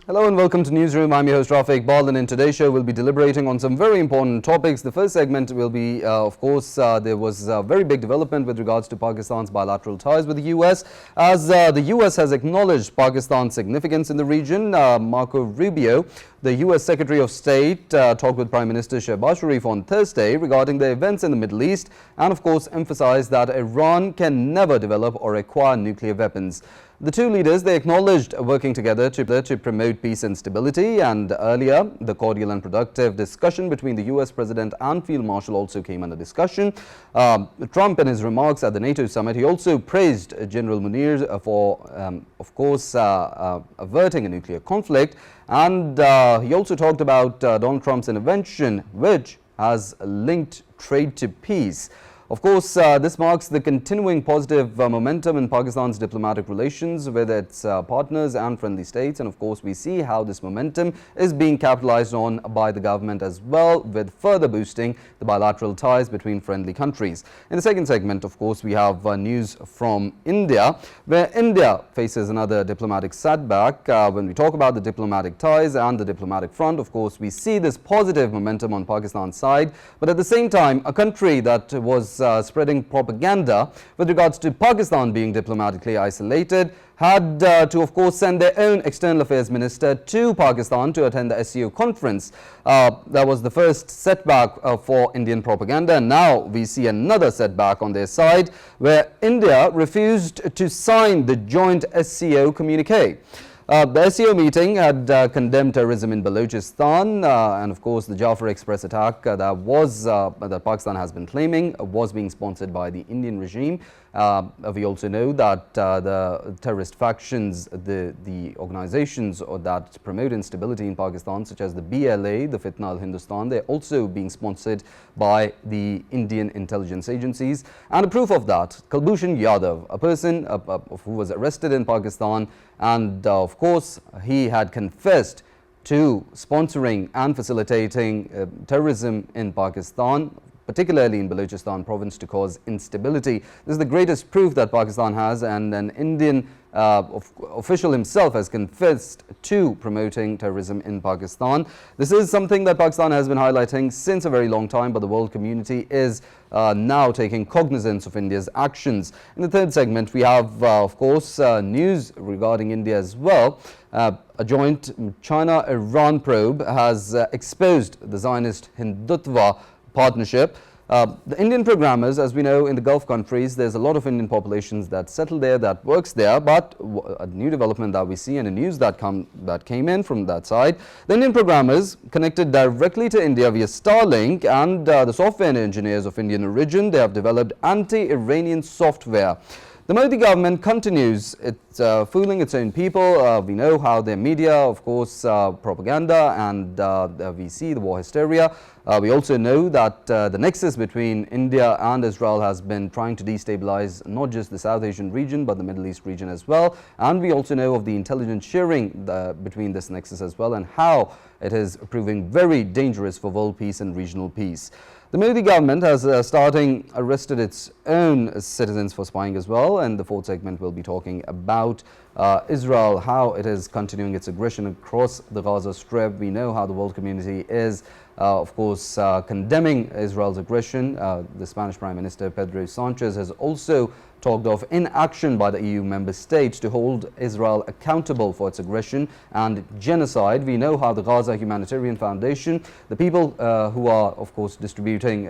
Hello and welcome to Newsroom. I'm your host Rafae, Iqbal, and in today's show we'll be deliberating on some very important topics. The first segment will be, of course, there was a very big development with regards to Pakistan's bilateral ties with the US, as the US has acknowledged Pakistan's significance in the region. Marco Rubio, the US Secretary of State, talked with Prime Minister Shehbaz Sharif on Thursday regarding the events in the Middle East and, of course, emphasized that Iran can never develop or acquire nuclear weapons. The two leaders, they acknowledged working together to promote peace and stability, and earlier the cordial and productive discussion between the US President and Field Marshal also came under discussion. Trump, in his remarks at the NATO summit, he also praised General Munir for, of course, averting a nuclear conflict, and he also talked about Donald Trump's intervention, which has linked trade to peace. Of course, this marks the continuing positive momentum in Pakistan's diplomatic relations with its partners and friendly states, and of course we see how this momentum is being capitalized on by the government as well, with further boosting the bilateral ties between friendly countries. In the second segment, of course, we have news from India, where India faces another diplomatic setback. When we talk about the diplomatic ties and the diplomatic front, of course we see this positive momentum on Pakistan's side, but at the same time a country that was spreading propaganda with regards to Pakistan being diplomatically isolated had to, of course, send their own external affairs minister to Pakistan to attend the SCO conference. That was the first setback for Indian propaganda, and now we see another setback on their side, where India refused to sign the joint SCO communique. The SCO meeting had condemned terrorism in Balochistan, and of course the Jauhar Express attack that Pakistan has been claiming was being sponsored by the Indian regime. We also know that the terrorist factions, the organizations that promote instability in Pakistan, such as the BLA, the Fitna al-Hindustan, they're also being sponsored by the Indian intelligence agencies. And a proof of that, Kulbhushan Yadav, a person who was arrested in Pakistan, and of course he had confessed to sponsoring and facilitating terrorism in Pakistan, particularly in Balochistan province, to cause instability. This is the greatest proof that Pakistan has, and an Indian official himself has confessed to promoting terrorism in Pakistan. This is something that Pakistan has been highlighting since a very long time, but the world community is now taking cognizance of India's actions. In the third segment, we have, of course, news regarding India as well. A joint China-Iran probe has exposed the Zionist Hindutva partnership. The Indian programmers, as we know, in the Gulf countries, there's a lot of Indian populations that settle there, that works there, but a new development that we see and a news that came in from that side, the Indian programmers connected directly to India via Starlink, and the software engineers of Indian origin, they have developed anti-Iranian software. The Modi government continues fooling its own people. We know how their media, of course, propaganda, and we see the war hysteria. We also know that the nexus between India and Israel has been trying to destabilize not just the South Asian region, but the Middle East region as well. And we also know of the intelligence sharing between this nexus as well, and how it is proving very dangerous for world peace and regional peace. The Modi government has arrested its own citizens for spying as well, and the fourth segment will be talking about Israel, how it is continuing its aggression across the Gaza Strip. We know how the world community is, of course, condemning Israel's aggression. The Spanish Prime Minister Pedro Sanchez has also talked of inaction by the EU member states to hold Israel accountable for its aggression and genocide. We know how the Gaza Humanitarian Foundation, the people who are, of course, distributing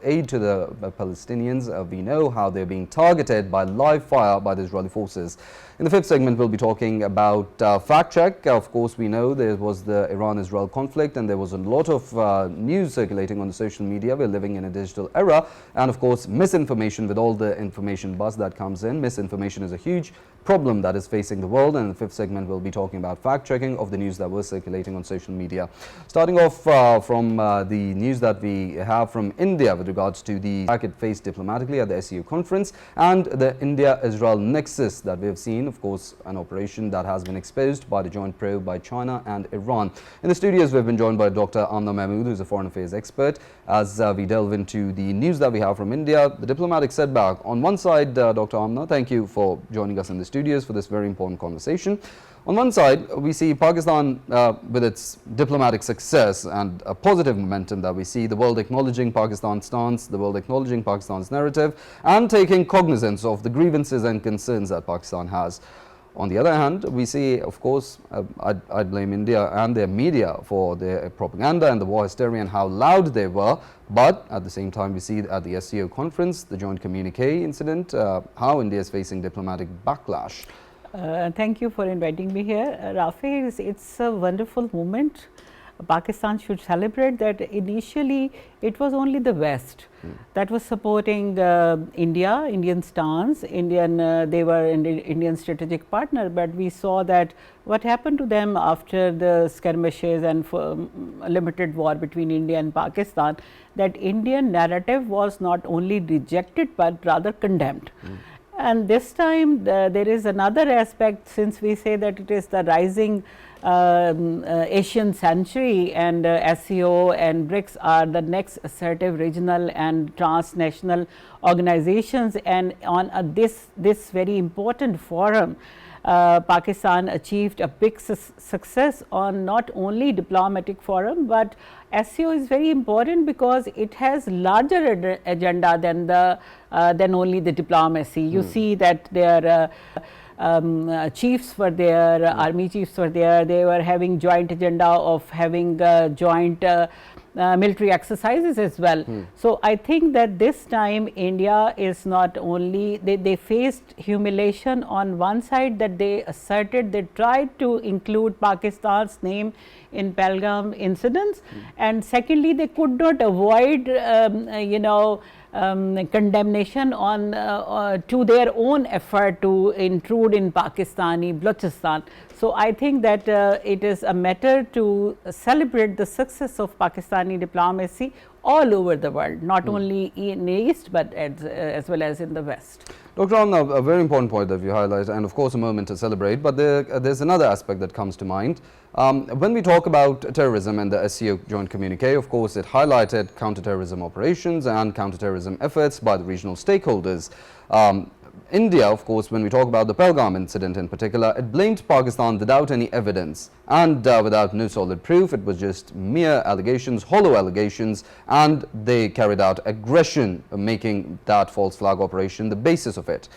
aid to the Palestinians, we know how they're being targeted by live fire by the Israeli forces. In the fifth segment, we'll be talking about fact check. Of course, we know there was the Iran-Israel conflict, and there was a lot of news circulating on the social media. We're living in a digital era, and of course, misinformation, with all the information buzz that comes in. Misinformation is a huge problem that is facing the world, and in the fifth segment, we'll be talking about fact checking of the news that was circulating on social media. Starting off from the news that we have from India with regards to the attack it faced diplomatically at the SCO conference, and the India-Israel nexus that we have seen, of course, an operation that has been exposed by the joint probe by China and Iran. In the studios, we've been joined by Dr. Amna, who's a foreign affairs expert, as we delve into the news that we have from India, the diplomatic setback. On one side, Dr. Amna, thank you for joining us in the studio. studios for this very important conversation. On one side, we see Pakistan with its diplomatic success and a positive momentum that we see, the world acknowledging Pakistan's stance, the world acknowledging Pakistan's narrative, and taking cognizance of the grievances and concerns that Pakistan has. On the other hand, we see, of course, I blame India and their media for their propaganda and the war hysteria and how loud they were. But at the same time, we see at the SCO conference, the joint communique incident, how India is facing diplomatic backlash. Thank you for inviting me here. Rafae, it's a wonderful moment. Pakistan should celebrate that. Initially it was only the West that was supporting Indian stance, they were an Indian strategic partner, but we saw that what happened to them after the skirmishes and limited war between India and Pakistan, that Indian narrative was not only rejected but rather condemned. And this time there is another aspect, since we say that it is the rising Asian century, and SCO and BRICS are the next assertive regional and transnational organizations, and on this very important forum, Pakistan achieved a big success on not only diplomatic forum, but SCO is very important because it has larger agenda than only the diplomacy. You see that their chiefs were there, army chiefs were there, they were having joint agenda of having joint military exercises as well. So I think that this time India is not only, they faced humiliation on one side, that they asserted, they tried to include Pakistan's name in Pahalgam incidents, and secondly they could not avoid condemnation on to their own effort to intrude in Pakistani Balochistan. So I think that it is a matter to celebrate the success of Pakistani diplomacy all over the world, not only in the East but as well as in the West. Dr. Amna, a very important point that you highlight, and of course a moment to celebrate, but there's another aspect that comes to mind. When we talk about terrorism and the SCO joint communique, of course it highlighted counterterrorism operations and counterterrorism efforts by the regional stakeholders. India, of course, when we talk about the Pahalgam incident in particular, it blamed Pakistan without any evidence and without no solid proof. It was just mere allegations, hollow allegations, and they carried out aggression, making that false flag operation the basis of it.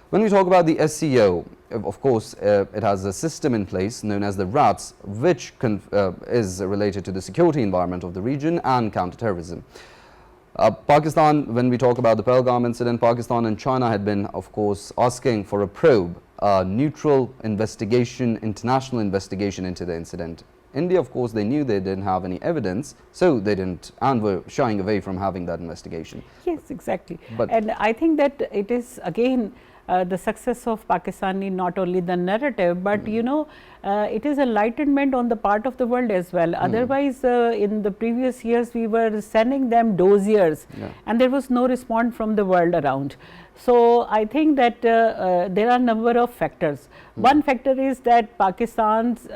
When we talk about the SCO, of course, it has a system in place known as the RATS, which is related to the security environment of the region and counterterrorism. Pakistan, when we talk about the Pahalgam incident, Pakistan and China had been, of course, asking for a probe, neutral investigation, international investigation into the incident. India, of course, they knew they didn't have any evidence, so they didn't, and were shying away from having that investigation. Yes, exactly. And I think that it is again the success of Pakistani, not only the narrative, but it is enlightenment on the part of the world as well. Otherwise, in the previous years, we were sending them dossiers, and there was no response from the world around. So I think that there are a number of factors. One factor is that Pakistan's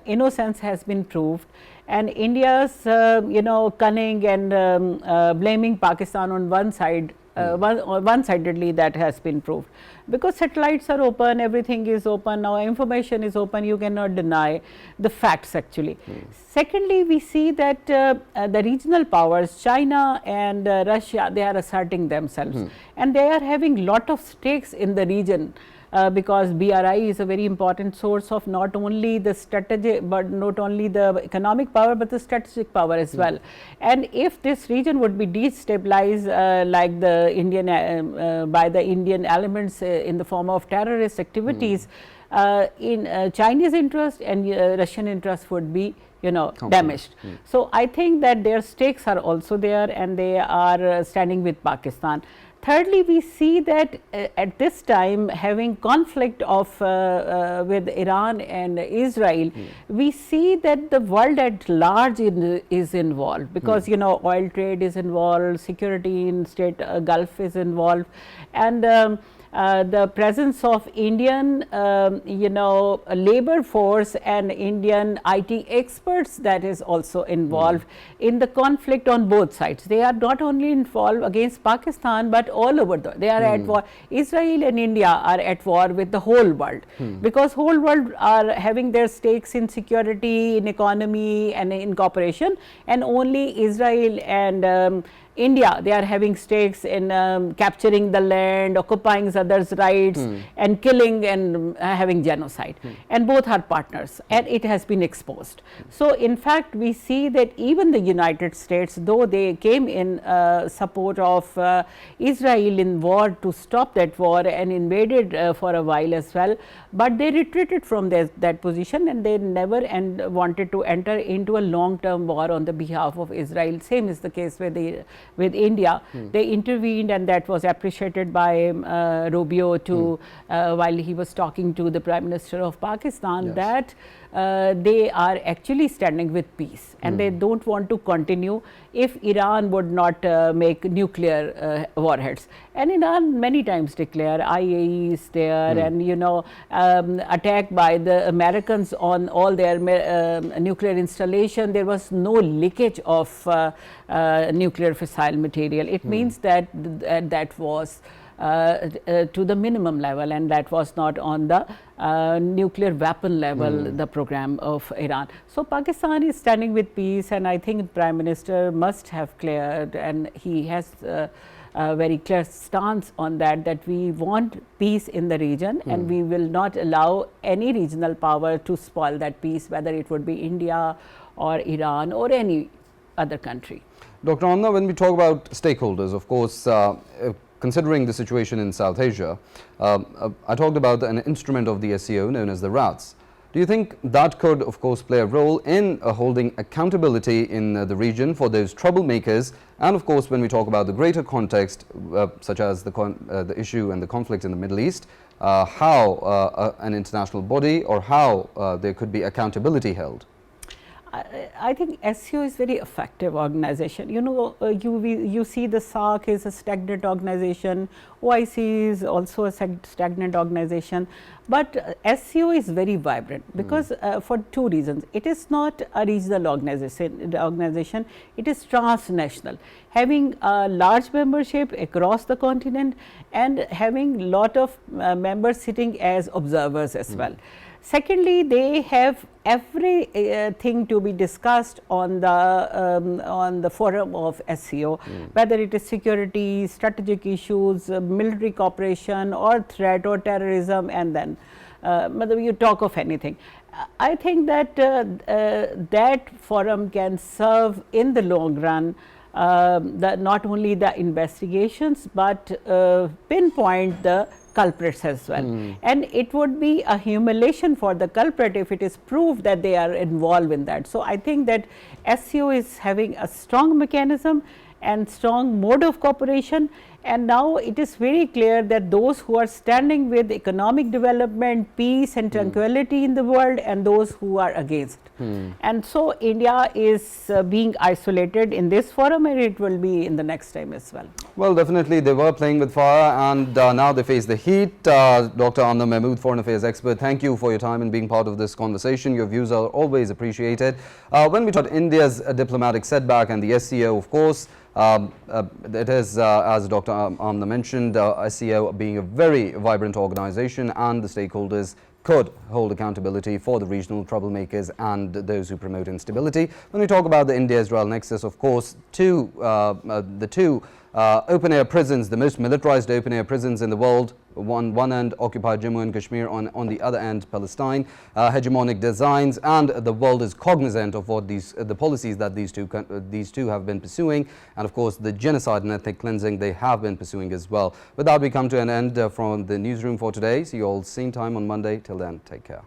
innocence has been proved, and India's cunning and blaming Pakistan on one side, one-sidedly, that has been proved, because satellites are open, everything is open now, information is open, you cannot deny the facts actually. Secondly, we see that the regional powers, China and Russia, they are asserting themselves, and they are having lot of stakes in the region. Because BRI is a very important source of not only the strategy, but not only the economic power, but the strategic power as well. And if this region would be destabilized like the Indian by the Indian elements in the form of terrorist activities, in Chinese interest and Russian interest would be damaged. So I think that their stakes are also there, and they are standing with Pakistan. Thirdly, we see that at this time, having conflict of with Iran and Israel, we see that the world at large is involved, because oil trade is involved, security in state Gulf is involved, and the presence of Indian, labor force and Indian IT experts that is also involved in the conflict on both sides. They are not only involved against Pakistan, but all over they are at war. Israel and India are at war with the whole world, because whole world are having their stakes in security, in economy and in cooperation, and only Israel and India, they are having stakes in capturing the land, occupying others' rights and killing and having genocide, and both are partners, and it has been exposed. So in fact, we see that even the United States, though they came in support of Israel in war to stop that war and invaded for a while as well, but they retreated from that position, and they never wanted to enter into a long-term war on the behalf of Israel. Same is the case with India. They intervened, and that was appreciated by Rubio too, while he was talking to the Prime Minister of Pakistan, that they are actually standing with peace, and they don't want to continue if Iran would not make nuclear warheads. And Iran many times declare IAE is there, and attack by the Americans on all their nuclear installation. There was no leakage of nuclear fissile material. It means that that was to the minimum level, and that was not on the nuclear weapon level, the program of Iran. So Pakistan is standing with peace, and I think Prime Minister must have cleared, and he has a very clear stance on that we want peace in the region, and we will not allow any regional power to spoil that peace, whether it would be India or Iran or any other country. Dr. Amna, when we talk about stakeholders, of course, considering the situation in South Asia, I talked about an instrument of the SCO known as the RATS. Do you think that could, of course, play a role in holding accountability in the region for those troublemakers? And of course, when we talk about the greater context, such as the issue and the conflict in the Middle East, how an international body or how there could be accountability held? I think SCO is very effective organization. You see the SARC is a stagnant organization, OIC is also a stagnant organization, but SCO is very vibrant because for two reasons. It is not a regional organization, it is transnational, having a large membership across the continent and having lot of members sitting as observers as well. Secondly, they have everything to be discussed on the forum of SCO, whether it is security, strategic issues, military cooperation or threat or terrorism, and then whether you talk of anything. I think that that forum can serve in the long run not only the investigations, but pinpoint the culprits as well. And it would be a humiliation for the culprit if it is proved that they are involved in that. So I think that SCO is having a strong mechanism and strong mode of cooperation, and now it is very clear that those who are standing with economic development, peace and tranquility in the world, and those who are against. And so India is being isolated in this forum, and it will be in the next time as well. Well, definitely they were playing with fire, and now they face the heat. Dr. Amna Mahmood, Foreign Affairs expert, thank you for your time and being part of this conversation. Your views are always appreciated. When we talk India's diplomatic setback and the SCO, of course, it is, as Dr. Amna mentioned, SCO being a very vibrant organization, and the stakeholders could hold accountability for the regional troublemakers and those who promote instability. When we talk about the India-Israel nexus, of course, the two open-air prisons, the most militarized open-air prisons in the world, one end occupied Jammu and Kashmir, on the other end Palestine, hegemonic designs, and the world is cognizant of what the policies that these two have been pursuing, and of course the genocide and ethnic cleansing they have been pursuing as well. With that, we come to an end from the newsroom for today. See you all same time on Monday. Till then, take care.